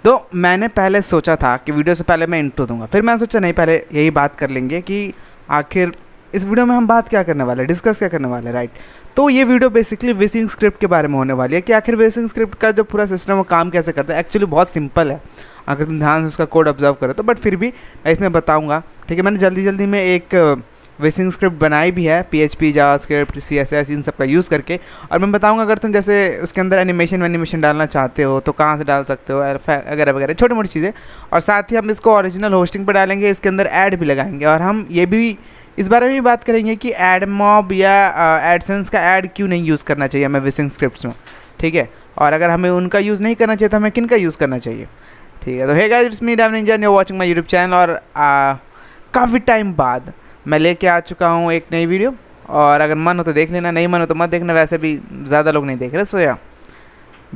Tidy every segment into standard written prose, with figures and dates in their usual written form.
तो मैंने पहले सोचा था कि वीडियो से पहले मैं इंट्रो दूंगा, फिर मैंने सोचा नहीं पहले यही बात कर लेंगे कि आखिर इस वीडियो में हम बात क्या करने वाले हैं, डिस्कस क्या करने वाले हैं, राइट। तो ये वीडियो बेसिकली वेसिंग स्क्रिप्ट के बारे में होने वाली है कि आखिर वेसिंग स्क्रिप्ट का जो पूरा सिस्टम वो काम कैसे करता है। एक्चुअली बहुत सिंपल है अगर तुम ध्यान से उसका कोड ऑब्जर्व करो तो, बट फिर भी मैं इसमें बताऊँगा, ठीक है। मैंने जल्दी में एक वेसिंग स्क्रिप्ट बनाई भी है, PHP, जावास्क्रिप्ट, CSS इन सब का यूज़ करके, और मैं बताऊंगा अगर तुम जैसे उसके अंदर एनिमेशन डालना चाहते हो तो कहाँ से डाल सकते हो, वगैरह वगैरह छोटी मोटी चीज़ें। और साथ ही हम इसको ओरिजिनल होस्टिंग पर डालेंगे, इसके अंदर ऐड भी लगाएंगे, और हम ये भी इस बारे में भी बात करेंगे कि एडमॉब या एडसेंस का ऐड क्यों नहीं यूज़ करना चाहिए हमें वेसिंग स्क्रिप्ट्स में, ठीक है। और अगर हमें उनका यूज़ नहीं करना चाहिए तो हमें किन का यूज़ करना चाहिए, ठीक है। तो hey guys, it's me Dave Ninja, you watching my YouTube channel, और काफ़ी टाइम बाद मैं लेके आ चुका हूँ एक नई वीडियो, और अगर मन हो तो देख लेना, नहीं मन हो तो मत देखना, वैसे भी ज़्यादा लोग नहीं देख रहे सो या।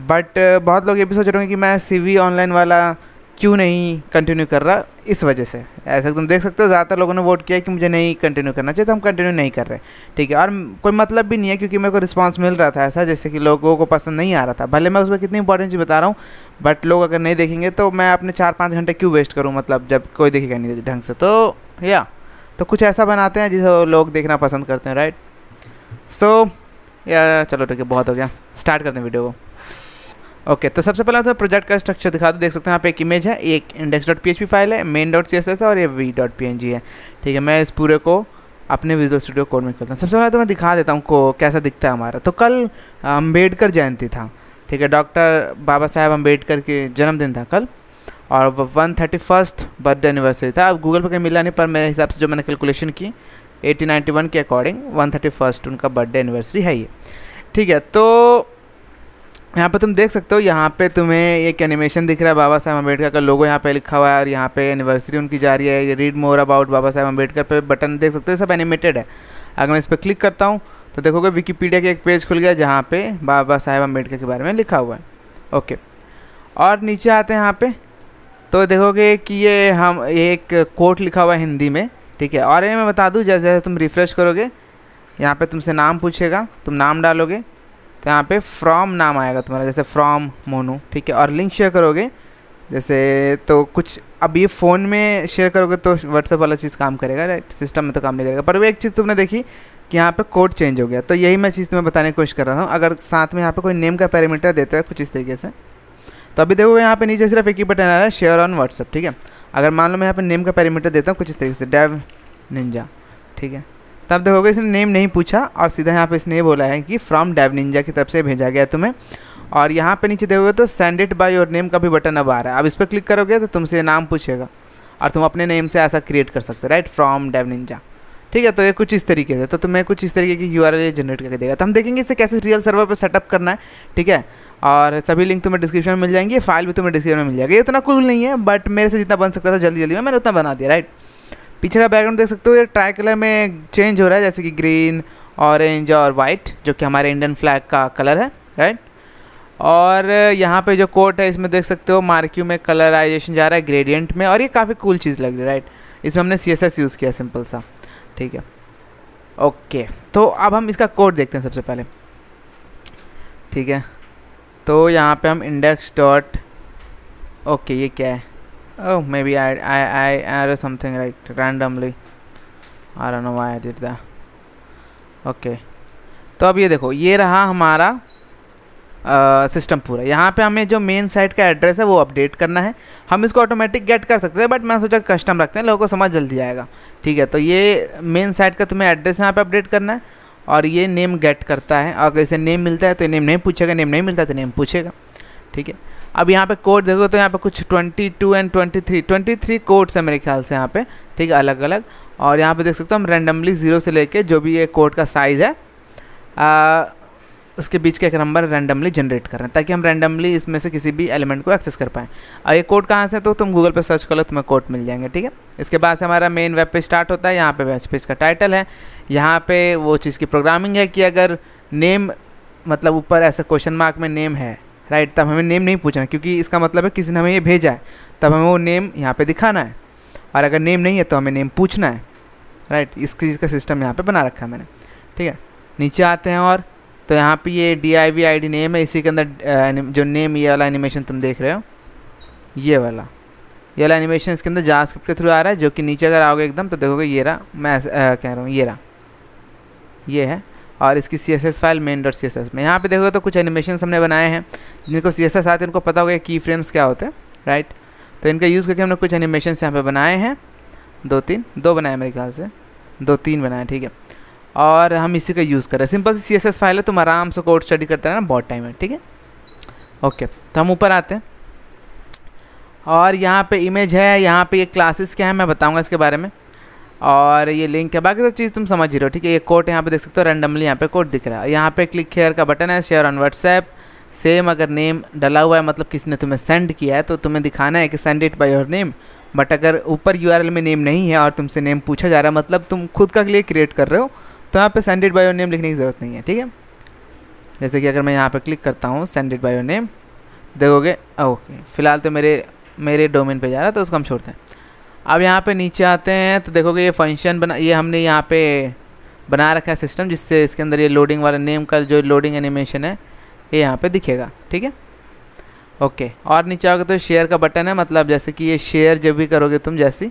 बट बहुत लोग ये भी सोच रहे हैं कि मैं CV ऑनलाइन वाला क्यों नहीं कंटिन्यू कर रहा, इस वजह से। ऐसा तुम देख सकते हो ज़्यादातर लोगों ने वोट किया कि मुझे नहीं कंटिन्यू करना चाहिए, तो हम कंटिन्यू नहीं कर रहे, ठीक है। और कोई मतलब भी नहीं है क्योंकि मेरे को रिस्पांस मिल रहा था ऐसा, जैसे कि लोगों को पसंद नहीं आ रहा था। भले मैं उसमें कितनी इंपॉर्टेंट चीज़ बता रहा हूँ, बट लोग अगर नहीं देखेंगे तो मैं अपने 4-5 घंटे क्यों वेस्ट करूँ, मतलब जब कोई देखेगा नहीं ढंग से। तो या तो कुछ ऐसा बनाते हैं जिसे लोग देखना पसंद करते हैं, राइट। सो या चलो ठीक है, बहुत हो गया, स्टार्ट करते हैं वीडियो को। ओके, तो सबसे पहले तो प्रोजेक्ट का स्ट्रक्चर दिखा दो। देख सकते हैं यहाँ पे एक इमेज है, एक index.php फाइल है, main.css है, और ये v.png है, ठीक है। मैं इस पूरे को अपने विजुअल स्टूडियो कोड में करता हूँ। सबसे पहले तो मैं दिखा देता हूँ को कैसा दिखता है हमारा। तो कल अम्बेडकर जयंती था, ठीक है, डॉक्टर बाबा साहेब अम्बेडकर के जन्मदिन था कल, और 131st बर्थडे एनिवर्सरी था। अब गूगल पर कहीं मिला नहीं, पर मेरे हिसाब से जो मैंने कैलकुलेशन की 1891 के अकॉर्डिंग 131st उनका बर्थडे एनिवर्सरी है ये, ठीक है। तो यहाँ पे तुम देख सकते हो, यहाँ पे तुम्हें एक एनिमेशन दिख रहा है, बाबा साहेब अम्बेडकर का लोगो यहाँ पे लिखा हुआ है, और यहाँ पे एनिवर्सरी उनकी जा रही है। Read more about Baba Saheb Ambedkar पे बटन देख सकते हो, सब एनिमेटेड है। अगर मैं इस पर क्लिक करता हूँ तो देखोगे विकीपीडिया के एक पेज खुल गया जहाँ पे बाबा साहेब अम्बेडकर के बारे में लिखा हुआ है, ओके। और नीचे आते हैं यहाँ पे तो देखोगे कि ये हम एक कोट लिखा हुआ है हिंदी में, ठीक है। और ये मैं बता दूँ, जैसे तुम रिफ़्रेश करोगे यहाँ पे तुमसे नाम पूछेगा, तुम नाम डालोगे तो यहाँ पे फ्रॉम नाम आएगा तुम्हारा, जैसे फ्रॉम मोनू, ठीक है। और लिंक शेयर करोगे जैसे, तो कुछ अब ये फ़ोन में शेयर करोगे तो व्हाट्सएप वाला चीज़ काम करेगा, राइट, सिस्टम में तो काम नहीं करेगा। पर वो एक चीज़ तुमने देखी कि यहाँ पे कोड चेंज हो गया, तो यही मैं चीज़ तुम्हें बताने की कोशिश कर रहा था। अगर साथ में यहाँ पे कोई नेम का पैरामीटर देता है कुछ इस तरीके से, तो अभी देखो यहाँ पे नीचे सिर्फ एक ही बटन आ रहा है, शेयर ऑन व्हाट्सएप, ठीक है। अगर मान लो मैं यहाँ पे नेम का पैरामीटर देता हूँ कुछ इस तरीके से, डेव निंजा, ठीक है, तब देखोगे इसने नेम नहीं पूछा और सीधा यहाँ पे इसने ये बोला है कि फ्रॉम डेव निंजा की तरफ से भेजा गया तुम्हें। और यहाँ पे नीचे देखोगे तो send it by your name का भी बटन अब आ रहा है। अब इस पर क्लिक करोगे तो तुमसे नाम पूछेगा और तुम अपने नेम से ऐसा क्रिएट कर सकते हो, राइट, फ्रॉम डेव निंजा, ठीक है। तो ये कुछ इस तरीके से, तो तुम्हें कुछ इस तरीके की URL जनरेट करके देगा। तो हम देखेंगे इसे कैसे रियल सर्वर पर सेटअप करना है, ठीक है। और सभी लिंक तुम्हें डिस्क्रिप्शन में मिल जाएंगी, फाइल भी तुम्हें डिस्क्रिप्शन में मिल जाएगी। ये उतना कूल नहीं है, बट मेरे से जितना बन सकता था जल्दी में मैंने उतना बना दिया, राइट। पीछे का बैकग्राउंड देख सकते हो, ये ट्राई कलर में चेंज हो रहा है, जैसे कि ग्रीन, ऑरेंज और वाइट, जो कि हमारे इंडियन फ्लैग का कलर है, राइट। और यहाँ पे जो कोट है इसमें देख सकते हो मार्क्यू में कलराइजेशन जा रहा है ग्रेडियंट में, और ये काफ़ी कूल चीज़ लग रही है, राइट। इसमें हमने CSS यूज़ किया सिंपल सा, ठीक है, ओके। तो अब हम इसका कोड देखते हैं सबसे पहले, ठीक है। तो यहाँ पे हम इंडेक्स डॉट, ओके, ये क्या है, oh maybe I added something right randomly, I don't know why I did that, okay। तो अब ये देखो, ये रहा हमारा सिस्टम पूरा। यहाँ पे हमें जो मेन साइट का एड्रेस है वो अपडेट करना है। हम इसको ऑटोमेटिक गेट कर सकते हैं, बट मैं सोचा कस्टम रखते हैं, लोगों को समझ जल्दी आएगा, ठीक है। तो ये मेन साइट का तुम्हें एड्रेस यहाँ पे अपडेट करना है, और ये नेम गेट करता है। अगर इसे नेम मिलता है तो नेम नहीं पूछेगा, नेम नहीं मिलता तो नेम पूछेगा, ठीक है। अब यहाँ पे कोड देखो तो यहाँ पे कुछ 22 एंड 23 कोड्स है मेरे ख्याल से यहाँ पे, ठीक है, अलग अलग। और यहाँ पे देख सकते हो हम रैंडमली 0 से लेके जो भी ये कोड का साइज़ है उसके बीच का एक नंबर रैंडमली जनरेट कर रहे हैं, ताकि हम रैंडमली इसमें से किसी भी एलिमेंट को एक्सेस कर पाएँ। और ये कोड कहाँ से, तो तुम गूगल पे सर्च कर लो, तुम्हें कोड मिल जाएंगे, ठीक है। इसके बाद से हमारा मेन वेब पेज स्टार्ट होता है। यहाँ पे वेब पेज का टाइटल है, यहाँ पे वो चीज़ की प्रोग्रामिंग है कि अगर नेम, मतलब ऊपर ऐसा क्वेश्चन मार्क में नेम है, राइट, तब हमें नेम नहीं पूछना, क्योंकि इसका मतलब है किसी ने हमें ये भेजा है, तब हमें वो नेम यहाँ पे दिखाना है। और अगर नेम नहीं है तो हमें नेम पूछना है, राइट। इस चीज़ का सिस्टम यहाँ पे बना रखा है मैंने, ठीक है। नीचे आते हैं और तो यहाँ पे ये div id नेम है, इसी के अंदर जो नेम ये वाला एनिमेशन तुम देख रहे हो, ये वाला एनिमेशन इसके अंदर जावास्क्रिप्ट के थ्रू आ रहा है, जो कि नीचे अगर आओगे एकदम तो देखोगे ये रहा, मैं कह रहा हूँ ये रहा, ये है। और इसकी CSS फाइल main.css में यहाँ पे देखोगे तो कुछ एनिमेशन हमने बनाए हैं जिनको CSS आते हैं, उनको पता होगा की फ्रेम्स क्या होते हैं, राइट। तो इनका यूज़ करके हमने कुछ एनिमेशन यहाँ पे बनाए हैं, दो बनाए मेरे ख्याल से, 2-3 बनाए, ठीक है। और हम इसी का यूज़ कर रहे हैं। सिंपल सी CSS फाइल है, तुम आराम से कोड स्टडी करते रहना बहुत टाइम है, ठीक है। ओके, तो हम ऊपर आते हैं और यहाँ पे इमेज है, यहाँ पे ये क्लासेस क्या है मैं बताऊँगा इसके बारे में, और ये लिंक है, बाकी तो चीज़ तुम समझ ही रहे हो, ठीक है। ये कोड यहाँ पे देख सकते हो, रैंडमली यहाँ पे कोड दिख रहा है। यहाँ पे क्लिक हेयर का बटन है, शेयर ऑन व्हाट्सएप, सेम अगर नेम डला हुआ है मतलब किसी ने तुम्हें सेंड किया है तो तुम्हें दिखाना है कि send it by your name. But अगर ऊपर URL में नेम नहीं है और तुमसे नेम पूछा जा रहा है मतलब तुम खुद का लिए क्रिएट कर रहे हो, तो यहाँ पे send it by your name लिखने की ज़रूरत नहीं है, ठीक है। जैसे कि अगर मैं यहाँ पे क्लिक करता हूँ send it by your name, देखोगे ओके, फ़िलहाल तो मेरे डोमेन पे जा रहा है तो उसको हम छोड़ते हैं। अब यहाँ पे नीचे आते हैं तो देखोगे ये फंक्शन बना, ये हमने यहाँ पे बना रखा है सिस्टम, जिससे इसके अंदर ये लोडिंग वाला नेम का जो लोडिंग एनिमेशन है ये यहाँ पे दिखेगा, ठीक है। ओके, और नीचे आओगे तो शेयर का बटन है, मतलब जैसे कि ये शेयर जब भी करोगे तुम, जैसे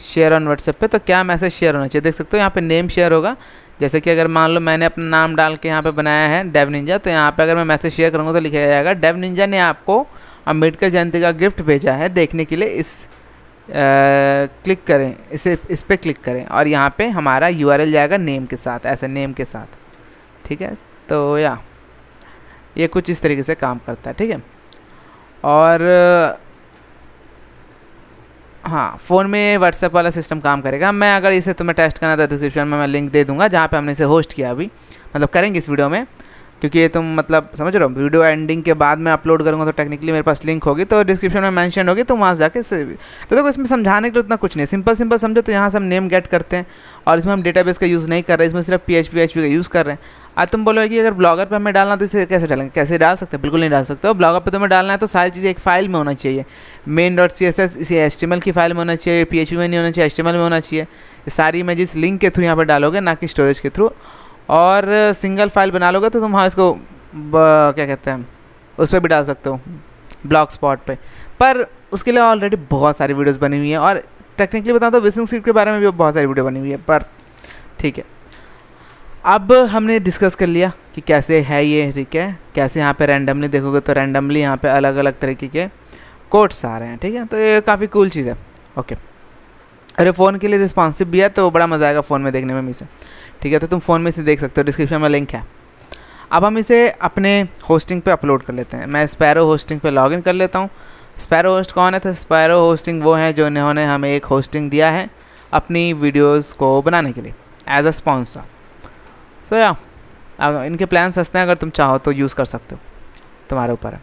शेयर ऑन व्हाट्सएप पे, तो क्या मैसेज शेयर होना चाहिए, देख सकते हो यहाँ पे नेम शेयर होगा। जैसे कि अगर मान लो मैंने अपना नाम डाल के यहाँ पे बनाया है डेव निंजा, तो यहाँ पे अगर मैं मैसेज शेयर करूँगा तो लिखा जाएगा डेव निंजा ने आपको अम्बेडकर जयंती का गिफ्ट भेजा है, देखने के लिए इस क्लिक करें, इस पर क्लिक करें, और यहाँ पे हमारा URL जाएगा नेम के साथ, ऐसे नेम के साथ, ठीक है। तो ये कुछ इस तरीके से काम करता है, ठीक है। और हाँ, फ़ोन में व्हाट्सएप वाला सिस्टम काम करेगा। मैं अगर इसे तुम्हें टेस्ट करना था डिस्क्रिप्शन में मैं लिंक दे दूंगा जहाँ पे हमने इसे होस्ट किया, अभी मतलब करेंगे इस वीडियो में, क्योंकि ये तुम मतलब समझ रहे हो, वीडियो एंडिंग के बाद मैं अपलोड करूँगा तो टेक्निकली मेरे पास लिंक होगी, तो डिस्क्रिप्शन में मेंशन होगी, तो वहाँ से जाके तो देखो इसमें समझाने के लिए उतना कुछ नहीं, सिंपल समझो। तो यहाँ से हम नेम गेट करते हैं और इसमें हम डेटाबेस का यूज़ नहीं कर रहे हैं, इसमें सिर्फ PHP का यूज़ कर रहे हैं। आज तुम बोलोगे कि अगर ब्लॉगर पे हमें डालना तो इसे कैसे डालेंगे, कैसे डाल सकते हैं, बिल्कुल नहीं डाल सकते हो। ब्लॉगर पे तुम्हें डालना है तो सारी चीज़ें एक फाइल में होना चाहिए, main.css इसे HTML की फाइल में होना चाहिए, PHP में नहीं होना चाहिए, HTML में होना चाहिए। ये सारी इमेजेस लिंक के थ्रू यहाँ पर डालोगे, ना कि स्टोरेज के थ्रू। और सिंगल फाइल बना लोगे तो तुम हाँ इसको क्या कहते हैं उस पर भी डाल सकते हो, ब्लॉग स्पॉट पे। पर उसके लिए ऑलरेडी बहुत सारी वीडियोस बनी हुई हैं, और टेक्निकली बताऊँ तो विसिंग स्क्रिप्ट के बारे में भी बहुत सारी वीडियो बनी हुई है, पर ठीक है। अब हमने डिस्कस कर लिया कि कैसे है ये, ठीक है, कैसे यहाँ पे रैंडमली देखोगे तो रैंडमली यहाँ पे अलग अलग तरीके के कोड्स आ रहे हैं, ठीक है। तो ये काफ़ी कूल चीज़ है, ओके। अरे फ़ोन के लिए रिस्पॉन्सिव भी है तो बड़ा मज़ा आएगा फ़ोन में देखने में इसे, ठीक है। तो तुम फ़ोन में इसे देख सकते हो, डिस्क्रिप्शन में लिंक है। अब हम इसे अपने होस्टिंग पे अपलोड कर लेते हैं। मैं स्पैरो होस्टिंग पे लॉगिन कर लेता हूँ। स्पैरो होस्ट कौन है, तो स्पैरो होस्टिंग वो है जो इन्होंने हमें एक होस्टिंग दिया है अपनी वीडियोस को बनाने के लिए एज अ स्पॉन्सर। सो इनके प्लान सस्ते हैं, अगर तुम चाहो तो यूज़ कर सकते हो, तुम्हारे ऊपर है,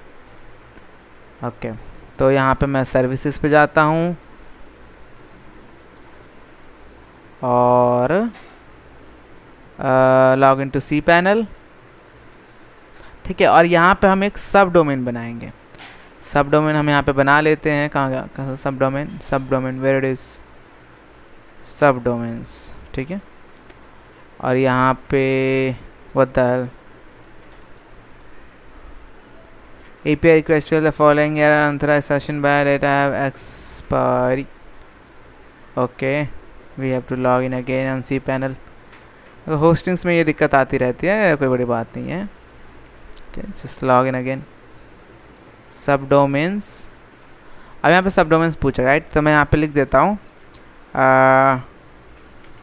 ओके। तो यहाँ पे मैं सर्विसेज पे जाता हूँ और लॉग इन टू cPanel, ठीक है। और यहाँ पे हम एक सब डोमेन बनाएंगे। सब डोमेन हम यहाँ पे बना लेते हैं, कहाँ subdomain where it is subdomains, ठीक है। और यहाँ पे what the hell API request the following error unauthorized session by data have expiry. Okay, we have to log in again on cPanel. Hostings में ये दिक्कत आती रहती है, कोई बड़ी बात नहीं है। Just log in again. सब डोमेन्स, अब यहाँ पे सब डोमेन्स पूछा, राइट। तो मैं यहाँ पे लिख देता हूँ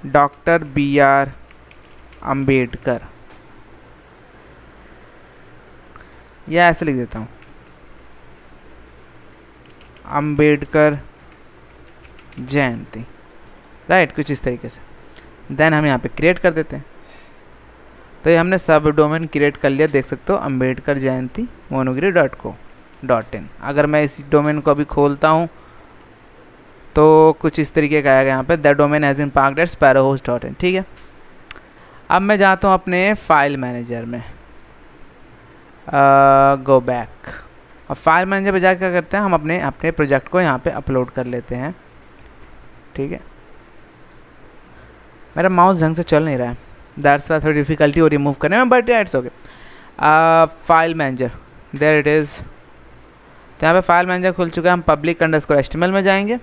डॉक्टर BR अम्बेडकर, या ऐसे लिख देता हूँ अम्बेडकर जयंती, राइट, कुछ इस तरीके से। देन हम यहाँ पे क्रिएट कर देते हैं। तो ये हमने सब डोमेन क्रिएट कर लिया, देख सकते हो अम्बेडकर जयंती monogiri.co.in। अगर मैं इस डोमेन को अभी खोलता हूँ तो कुछ इस तरीके का आएगा यहाँ पे, the domain has been parked at sparrowhost.in, ठीक है। अब मैं जाता हूँ अपने फाइल मैनेजर में, गो बैक, और फाइल मैनेजर पे जाकर क्या करते हैं, हम अपने प्रोजेक्ट को यहाँ पे अपलोड कर लेते हैं, ठीक है। मेरा माउस ढंग से चल नहीं रहा है, दैट्स वाई थोड़ी डिफ़िकल्टी हो रही है मूव करने में, but it's okay. File manager, there it is, तो यहाँ पे फाइल मैनेजर खुल चुका है, हम public_html में जाएंगे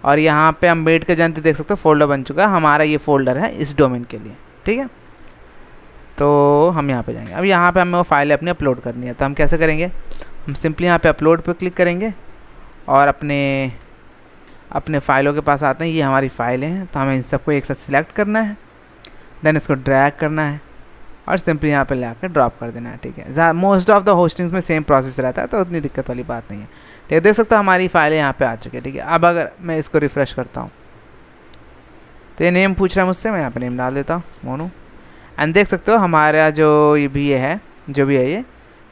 और यहाँ पे हम बैठ के जानते देख सकते हो फोल्डर बन चुका है, हमारा ये फोल्डर है इस डोमेन के लिए, ठीक है। तो हम यहाँ पे जाएंगे, अब यहाँ पे हमें वो फाइल अपनी अपलोड करनी है। तो हम कैसे करेंगे, हम सिंपली यहाँ पे अपलोड पे क्लिक करेंगे और अपने फाइलों के पास आते हैं। ये हमारी फाइलें हैं, तो हमें इन सबको एक साथ सिलेक्ट करना है, देन इसको ड्रैग करना है और सिंपली यहाँ पे ला कर ड्रॉप कर देना है, ठीक है। मोस्ट ऑफ द होस्टिंग्स में सेम प्रोसेस रहता है, तो उतनी दिक्कत वाली बात नहीं है, ठीक है। देख सकते हो हमारी फाइलें यहाँ पे आ चुकी है, ठीक है। अब अगर मैं इसको रिफ़्रेश करता हूँ तो ये नेम पूछ रहा है मुझसे, मैं यहाँ पे नेम डाल देता हूँ मोनू, एंड देख सकते हो हमारा जो ये भी है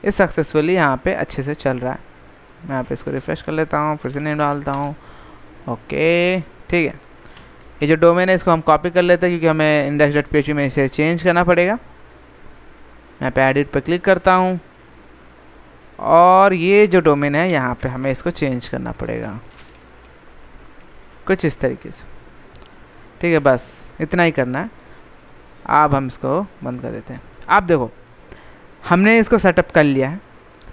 ये सक्सेसफुली यहाँ पे अच्छे से चल रहा है। मैं यहाँ पे इसको रिफ़्रेश कर लेता हूँ, फिर से नेम डालता हूँ, ओके, ठीक है। ये जो डोमेन है इसको हम कॉपी कर लेते हैं क्योंकि हमें index.php में इसे चेंज करना पड़ेगा। मैं पे एडिट पे क्लिक करता हूँ और ये जो डोमेन है यहाँ पे हमें इसको चेंज करना पड़ेगा कुछ इस तरीके से, ठीक है। बस इतना ही करना है। अब हम इसको बंद कर देते हैं। आप देखो हमने इसको सेटअप कर लिया है,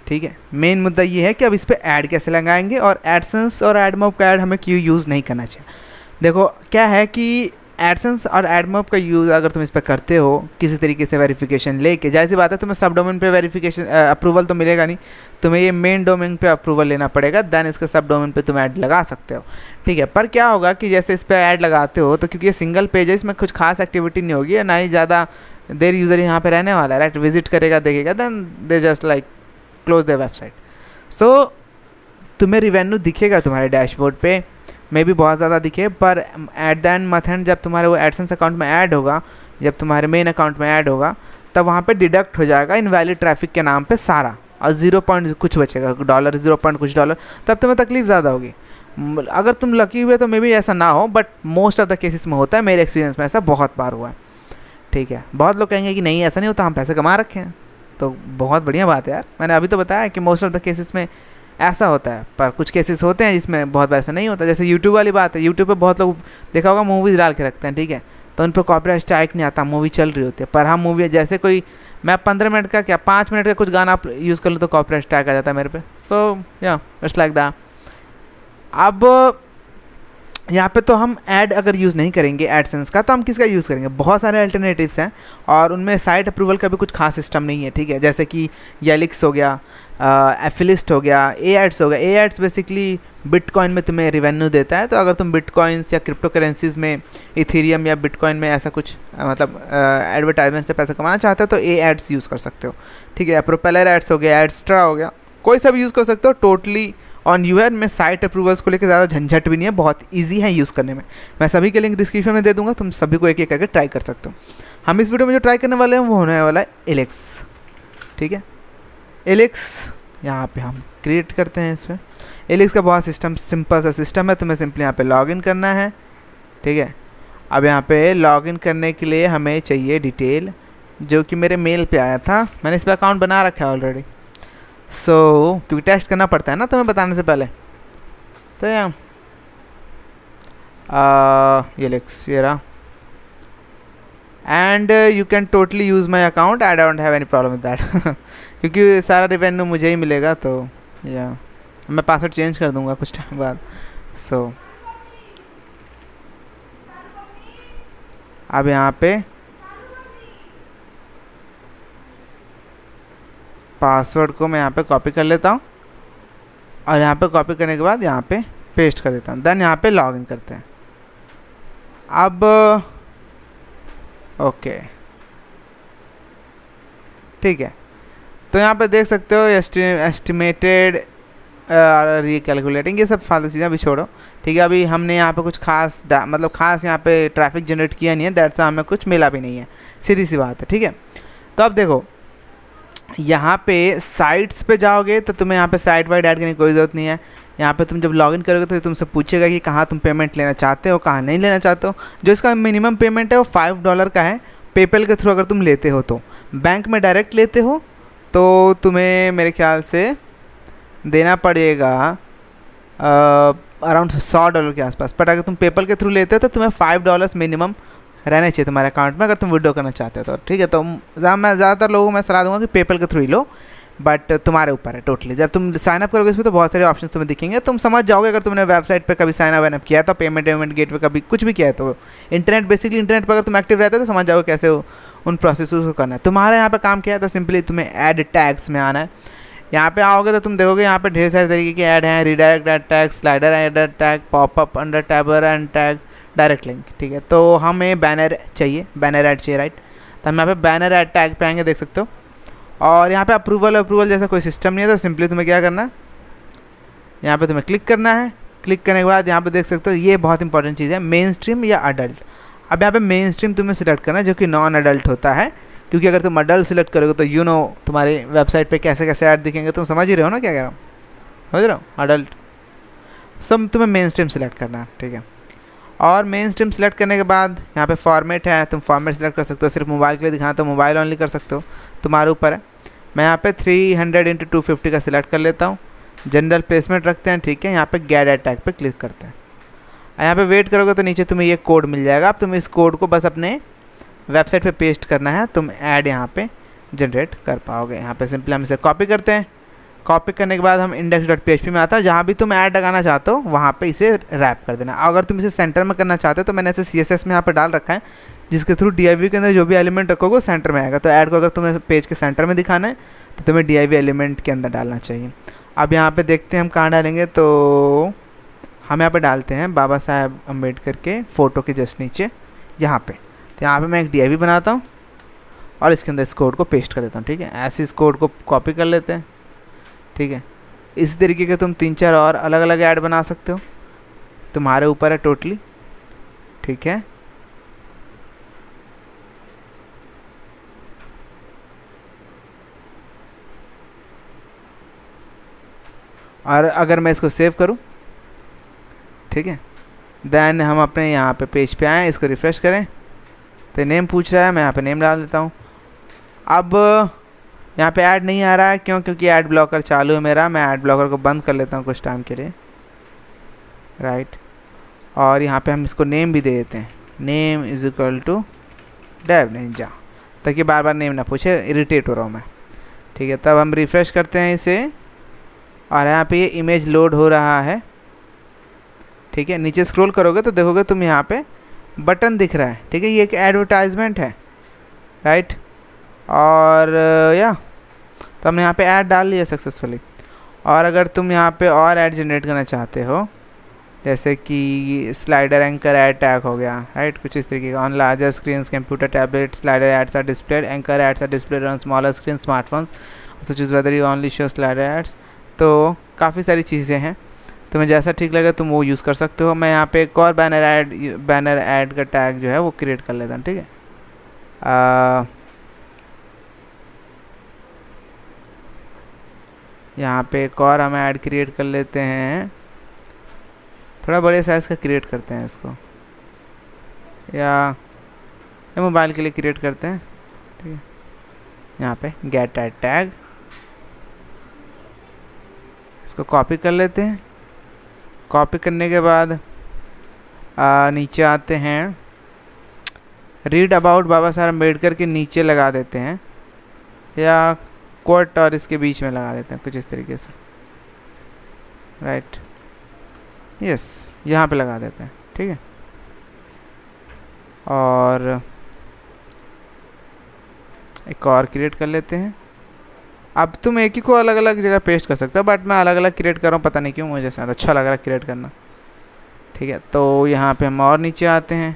ठीक है। मेन मुद्दा ये है कि अब इस पर ऐड कैसे लगाएंगे और एडसेंस और एडमॉब का ऐड हमें क्यों यूज़ नहीं करना चाहिए। देखो क्या है कि एडसेंस और एडमॉब का यूज़ अगर तुम इस पर करते हो किसी तरीके से वेरिफिकेशन लेके, जाहिर सी बात है तुम्हें सब डोमेन पे वेरिफिकेशन अप्रूवल तो मिलेगा नहीं, तुम्हें ये मेन डोमेन पे अप्रूवल लेना पड़ेगा, देन इसके सब डोमेन पे तुम ऐड लगा सकते हो, ठीक है। पर क्या होगा कि जैसे इस पर ऐड लगाते हो तो क्योंकि ये सिंगल पेज है, इसमें कुछ खास एक्टिविटी नहीं होगी, ना ही ज़्यादा देर यूज़र यहाँ पर रहने वाला है, राइट। विजिट करेगा, देखेगा, then they just like close the website. So तुम्हें रिवेन्यू दिखेगा तुम्हारे डैशबोर्ड पे, मे भी बहुत ज़्यादा दिखे, पर एट द एंड मंथ जब तुम्हारे वो एडसेंस अकाउंट में ऐड होगा, जब तुम्हारे मेन अकाउंट में ऐड होगा, तब वहाँ पे डिडक्ट हो जाएगा इनवैलिड ट्रैफिक के नाम पे सारा, और 0 पॉइंट कुछ बचेगा, $, 0 पॉइंट कुछ $, तब तुम्हें तकलीफ ज़्यादा होगी। अगर तुम लकी हुए तो मे भी ऐसा ना हो, but most of the cases में होता है, मेरे एक्सपीरियंस में ऐसा बहुत बार हुआ है, ठीक है। बहुत लोग कहेंगे कि नहीं ऐसा नहीं होता, हम पैसे कमा रखे हैं, तो बहुत बढ़िया बात है यार। मैंने अभी तो बताया कि मोस्ट ऑफ द केसेस में ऐसा होता है, पर कुछ केसेस होते हैं जिसमें बहुत बार ऐसा नहीं होता। जैसे यूट्यूब वाली बात है, यूट्यूब पे बहुत लोग देखा होगा मूवीज़ डाल के रखते हैं, ठीक है, तो उन पर कॉपीराइट स्ट्राइक नहीं आता, मूवी चल रही होती है। पर हम मूवी जैसे कोई मैं 15 मिनट का क्या 5 मिनट का कुछ गाना यूज़ कर लूँ तो कॉपीराइट स्ट्राइक आ जाता है मेरे पे। सो या इट्स लाइक दैट। अब यहाँ पे तो हम ऐड अगर यूज़ नहीं करेंगे एडसेंस का, तो हम किसका यूज़ करेंगे। बहुत सारे अल्टरनेटिव्स हैं और उनमें साइट अप्रूवल का भी कुछ खास सिस्टम नहीं है, ठीक है। जैसे कि येलिक्स हो गया, एफिलिस्ट हो गया, एड्स हो गया। एड्स बेसिकली बिटकॉइन में तुम्हें रिवेन्यू देता है, तो अगर तुम बिटकॉइंस या क्रिप्टो करेंसीज में, इथेरियम या बिटकॉइन में ऐसा कुछ मतलब एडवर्टाइजमेंट से पैसा कमाना चाहते हो तो एड्स यूज़ कर सकते हो, ठीक है। प्रोपेलर एड्स हो गया, एड्स्ट्रा हो गया, कोई सा भी यूज़ कर सकते हो। टोटली ऑन यूआर में साइट अप्रूवल्स को लेकर ज़्यादा झंझट भी नहीं है, बहुत इजी है यूज़ करने में। मैं सभी के लिंक डिस्क्रिप्शन में दे दूंगा, तुम सभी को एक एक करके ट्राई कर सकते हो। हम इस वीडियो में जो ट्राई करने वाले हैं वो होने वाला है एलेक्स, ठीक है। एलेक्स यहाँ पे हम क्रिएट करते हैं इसमें। एलेक्स का बहुत सिंपल सा सिस्टम है, तुम्हें सिंपली यहाँ पे लॉगिन करना है, ठीक है। अब यहाँ पे लॉगिन करने के लिए हमें चाहिए डिटेल, जो कि मेरे मेल पे आया था, मैंने इस पर अकाउंट बना रखा है ऑलरेडी। सो क्योंकि टेस्ट करना पड़ता है ना तुम्हें बताने से पहले, तो यहाँ एलेक्स ये रहा, and you can totally use my account, I don't have any problem with that क्योंकि सारा रिवेन्यू मुझे ही मिलेगा, तो या मैं पासवर्ड चेंज कर दूंगा कुछ टाइम बाद। सो अब यहाँ पे पासवर्ड को मैं यहाँ पे कॉपी कर लेता हूँ और यहाँ पे कॉपी करने के बाद यहाँ पे पेस्ट कर देता हूँ, देन यहाँ पे लॉगिन करते हैं। अब ओके ठीक है, तो यहाँ पे देख सकते हो एस्टिमेटेड कैलकुलेटिंग, ये सब फालतू चीज़ें अभी छोड़ो, ठीक है। अभी हमने यहाँ पे कुछ खास मतलब खास यहाँ पे ट्रैफिक जनरेट किया नहीं है, दैट्स हमें कुछ मिला भी नहीं है, सीधी सी बात है, ठीक है। तो अब देखो यहाँ पे साइट्स पे जाओगे तो तुम्हें यहाँ पे साइट वाइड ऐड करने की कोई ज़रूरत नहीं है। यहाँ पे तुम जब लॉगिन करोगे तो तुमसे पूछेगा कि कहाँ तुम पेमेंट लेना चाहते हो, कहाँ नहीं लेना चाहते हो। जो इसका मिनिमम पेमेंट है वो $5 का है, पेपैल के थ्रू अगर तुम लेते हो तो। बैंक में डायरेक्ट लेते हो तो तुम्हें मेरे ख्याल से देना पड़ेगा अराउंड $100 के आसपास, बट अगर तुम पेपैल के थ्रू लेते हो तो तुम्हें $5 मिनिमम रहने चाहिए तुम्हारे अकाउंट में अगर तुम विड्रॉ करना चाहते हो तो, ठीक है। तो मैं ज़्यादातर लोगों को मैं सलाह दूंगा कि पेपैल के थ्रू ही लो। बट तुम्हारे ऊपर है टोटली। जब तुम साइन अप करोगे इसमें तो बहुत सारे ऑप्शंस तुम्हें दिखेंगे, तुम समझ जाओगे। अगर तुमने वेबसाइट पे कभी साइन अप किया तो पेमेंट गेट पे कभी कुछ भी किया है तो इंटरनेट बेसिकली इंटरनेट पर अगर तुम एक्टिव रहते हो तो समझ जाओगे कैसे उन प्रोसेस को करना है। तुम्हारे यहाँ पे काम किया है तो सिंपली तुम्हें ऐड टैग्स में आना है। यहाँ पे आओगे तो तुम देखोगे यहाँ पे ढेर सारे तरीके के ऐड हैं, redirect ad tag, slider ad tag, popup under tabber and tag, direct link. ठीक है, तो हमें बैनर चाहिए, बैनर ऐड चाहिए, राइट। तो हम यहाँ पे बैनर ऐड टैग पे आएंगे, देख सकते हो। और यहाँ पे अप्रूवल जैसा कोई सिस्टम नहीं है, तो सिंपली तुम्हें क्या करना है, यहाँ पे तुम्हें क्लिक करना है। क्लिक करने के बाद यहाँ पे देख सकते हो, ये बहुत इंपॉर्टेंट चीज़ है, मेन स्ट्रीम या अडल्ट। अब यहाँ पे मेन स्ट्रीम तुम्हें सिलेक्ट करना है, जो कि नॉन अडल्ट होता है, क्योंकि अगर तुम अडल्ट सिलेक्ट करोगे तो यू नो तुम्हारी वेबसाइट पे कैसे कैसे ऐड दिखेंगे। तुम समझ ही रहे हो ना क्या कह रहा हूँ, समझ रहे हो, अडल्ट। सब तुम्हें मेन स्ट्रीम सिलेक्ट करना है, ठीक है। और मेन स्ट्रीम सेलेक्ट करने के बाद यहाँ पे फॉर्मेट है, तुम फॉर्मेट सेलेक्ट कर सकते हो। सिर्फ मोबाइल के लिए दिखाना तो मोबाइल ऑनली कर सकते हो, तुम्हारे ऊपर है। मैं यहाँ पे 300x250 का सिलेक्ट कर लेता हूँ। जनरल प्लेसमेंट रखते हैं, ठीक है। यहाँ पे गेट ऐड टैग पे क्लिक करते हैं। यहाँ पे वेट करोगे तो नीचे तुम्हें ये कोड मिल जाएगा। अब तुम इस कोड को बस अपने वेबसाइट पे पेस्ट करना है, तुम ऐड यहाँ पे जनरेट कर पाओगे। यहाँ पे सिंपली हम इसे कॉपी करते हैं। कॉपी करने के बाद हम index.php में आता है, जहाँ भी तुम ऐड लगाना चाहते हो वहाँ पे इसे रैप कर देना। अगर तुम इसे सेंटर में करना चाहते हो तो मैंने इसे CSS में यहाँ पे डाल रखा है, जिसके थ्रू div के अंदर जो भी एलिमेंट रखोगे वो सेंटर में आएगा। तो ऐड को अगर तुम्हें पेज के सेंटर में दिखाना है तो तुम्हें div एलिमेंट के अंदर डालना चाहिए। अब यहाँ पे देखते हैं हम कहाँ डालेंगे, तो हम यहाँ पे डालते हैं बाबा साहेब अम्बेडकर के फ़ोटो के जस्ट नीचे यहाँ पे। तो यहाँ पे मैं एक div बनाता हूँ और इसके अंदर इस कोड को पेस्ट कर देता हूँ, ठीक है। ऐसे इस कोड को कॉपी कर लेते हैं, ठीक है। इसी तरीके के तुम 3-4 और अलग अलग ऐड बना सकते हो, तुम्हारे ऊपर है टोटली, ठीक है। और अगर मैं इसको सेव करूं, ठीक है, देन हम अपने यहाँ पे पेज पे आएँ, इसको रिफ़्रेश करें तो नेम पूछ रहा है, मैं यहाँ पे नेम डाल देता हूँ। अब यहाँ पे ऐड नहीं आ रहा है, क्यों? क्योंकि ऐड ब्लॉकर चालू है मेरा। मैं ऐड ब्लॉकर को बंद कर लेता हूँ कुछ टाइम के लिए, राइट। और यहाँ पे हम इसको नेम भी दे देते हैं, name is equal to Dave Ninja, ताकि बार बार नेम ना पूछे, इरिटेट हो रहा हूँ मैं, ठीक है। तब हम रिफ़्रेश करते हैं इसे और यहाँ पे ये इमेज लोड हो रहा है, ठीक है। नीचे स्क्रॉल करोगे तो देखोगे तुम यहाँ पे बटन दिख रहा है, ठीक है। ये एक एडवर्टाइजमेंट है, राइट। और या तो हमने यहाँ पे ऐड डाल लिया सक्सेसफुली। और अगर तुम यहाँ पे और ऐड जनरेट करना चाहते हो, जैसे कि स्लाइडर एंकर ऐड टैग हो गया, राइट, कुछ इस तरीके का। On larger screens computer tablet slider ads are displayed, anchor ads are displayed on smaller screen smartphones such as whether you only show slider ads. तो काफ़ी सारी चीज़ें हैं, तुम्हें जैसा ठीक लगे तुम वो यूज़ कर सकते हो। मैं यहाँ पे एक और बैनर ऐड का टैग जो है वो क्रिएट कर लेता हूँ, ठीक है। यहाँ पे एक और हम ऐड क्रिएट कर लेते हैं, थोड़ा बड़े साइज़ का क्रिएट करते हैं इसको, या मोबाइल के लिए क्रिएट करते हैं, ठीक है। यहाँ पे गेट ऐड टैग, इसको कॉपी कर लेते हैं। कॉपी करने के बाद नीचे आते हैं, रीड अबाउट बाबा साहब अम्बेडकर के नीचे लगा देते हैं, या कोट और इसके बीच में लगा देते हैं, कुछ इस तरीके से, राइट। यस, यहाँ पे लगा देते हैं, ठीक है। और एक और क्रिएट कर लेते हैं। अब तुम एक ही को अलग अलग जगह पेस्ट कर सकते हो, बट मैं अलग अलग क्रिएट कर रहा हूँ, पता नहीं क्यों मुझे शायद अच्छा लग रहा है क्रिएट करना, ठीक है। तो यहाँ पे हम और नीचे आते हैं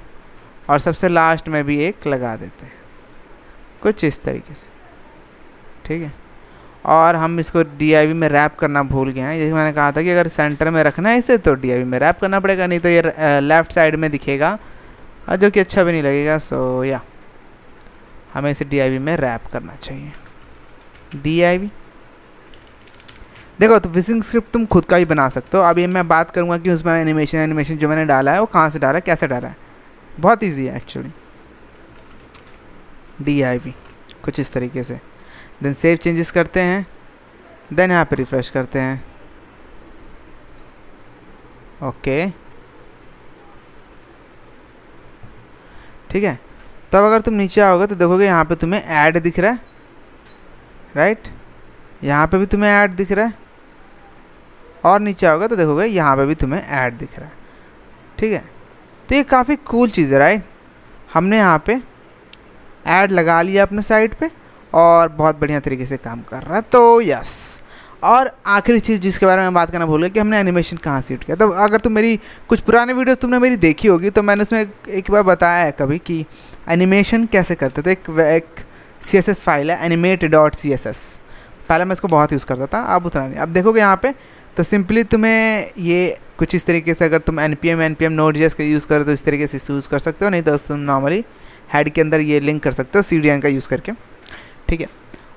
और सबसे लास्ट में भी एक लगा देते हैं, कुछ इस तरीके से, ठीक है। और हम इसको div में रैप करना भूल गए हैं। जैसे मैंने कहा था कि अगर सेंटर में रखना है इसे तो div में रैप करना पड़ेगा, नहीं तो ये लेफ़्ट साइड में दिखेगा, जो कि अच्छा भी नहीं लगेगा। सो या हमें इसे div में रैप करना चाहिए। div देखो, तो विजिंग स्क्रिप्ट तुम खुद का भी बना सकते हो। अभी मैं बात करूँगा कि उसमें एनिमेशन जो मैंने डाला है वो कहाँ से डाला है, कैसे डाला है। बहुत ईजी है एक्चुअली। div कुछ इस तरीके से, देन सेव चेंजेस करते हैं, देन यहाँ पे रिफ्रेश करते हैं, ओके, ठीक है। तब अगर तुम नीचे आओगे तो देखोगे यहाँ पे तुम्हें ऐड दिख रहा है, राइट। यहाँ पे भी तुम्हें ऐड दिख रहा है, और नीचे आओगे तो देखोगे यहाँ पे भी तुम्हें ऐड दिख रहा है। ठीक है, तो ये काफ़ी कूल चीज़ है राइट। हमने यहाँ पे ऐड लगा लिया अपने साइट पे और बहुत बढ़िया तरीके से काम कर रहा है। तो यस, और आखिरी चीज़ जिसके बारे में बात करना भूल गया कि हमने एनिमेशन कहाँ से यूज किया। तो अगर तुम मेरी कुछ पुराने वीडियोस तुमने मेरी देखी होगी तो मैंने उसमें एक बार बताया है कभी कि एनिमेशन कैसे करते। तो एक CSS फाइल है animate.css, पहले मैं इसको बहुत यूज़ करता था, अब उतना नहीं। अब देखोगे यहाँ पे तो सिंपली तुम्हें ये कुछ इस तरीके से, अगर तुम npm node.js का यूज़ करो तो इस तरीके से यूज़ कर सकते हो, नहीं तो तुम नॉर्मली हेड के अंदर ये लिंक कर सकते हो CDN का यूज़ करके। ठीक है,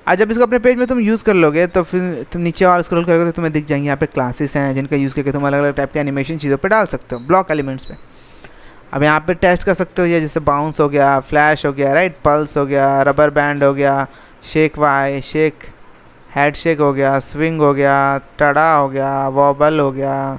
आज जब इसको अपने पेज में तुम यूज़ कर लोगे तो फिर तुम नीचे और स्क्रॉल करोगे तो तुम्हें दिख जाएंगे यहाँ पे क्लासेस हैं जिनका यूज़ करके तुम अलग अलग टाइप के एनिमेशन चीज़ों पे डाल सकते हो, ब्लॉक एलिमेंट्स पे। अब यहाँ पे टेस्ट कर सकते हो, ये जैसे बाउंस हो गया, फ्लैश हो गया राइट, पल्स हो गया, रबर बैंड हो गया, shake Y, shake head shake हो गया, स्विंग हो गया, टड़ा हो गया, वॉबल हो गया,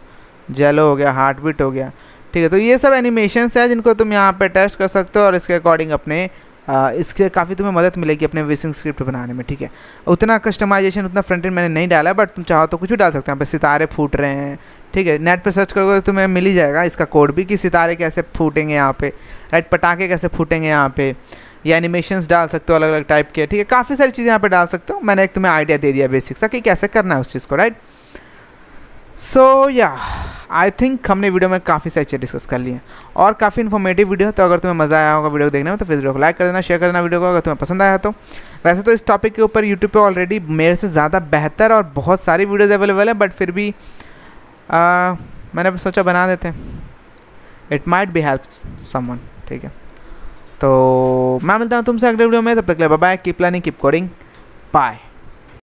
जेलो हो गया, हार्ट बीट हो गया। ठीक है, तो ये सब एनिमेशंस हैं जिनको तुम यहाँ पे टेस्ट कर सकते हो और इसके अकॉर्डिंग अपने इसके काफ़ी तुम्हें मदद मिलेगी अपने विसिंग स्क्रिप्ट बनाने में। ठीक है, उतना कस्टमाइजेशन, उतना फ्रंट एंड मैंने नहीं डाला है, बट तुम चाहो तो कुछ भी डाल सकते हो। यहाँ पे सितारे फूट रहे हैं, ठीक है, नेट पे सर्च करोगे तो तुम्हें मिल ही जाएगा इसका कोड भी कि सितारे कैसे फूटेंगे यहाँ पे राइट, पटाखे कैसे फूटेंगे यहाँ पे, या एनिमेशंस डाल सकते हो अलग अलग टाइप के। ठीक है, काफ़ी सारी चीज़ें यहाँ पे डाल सकते हो। मैंने एक तुम्हें आइडिया दे दिया बेसिक सा कि कैसे करना है उस चीज़ को राइट। सो या आई थिंक हमने वीडियो में काफ़ी सारी चीज़ें डिस्कस कर ली हैं और काफ़ी इन्फॉर्मेटिव वीडियो। तो अगर तुम्हें मज़ा आया होगा वीडियो को देखने में तो फिर वीडियो को लाइक कर देना, शेयर कर देना वीडियो को अगर तुम्हें पसंद आया तो। वैसे तो इस टॉपिक के ऊपर यूट्यूब पे ऑलरेडी मेरे से ज़्यादा बेहतर और बहुत सारी वीडियोज़ अवेलेबल है, बट फिर भी मैंने सोचा बना देते हैं, it might be help someone. ठीक है, तो मैं मिलता हूँ तुमसे अगले वीडियो में, तब तक के लिए bye bye, keep learning keep coding, bye.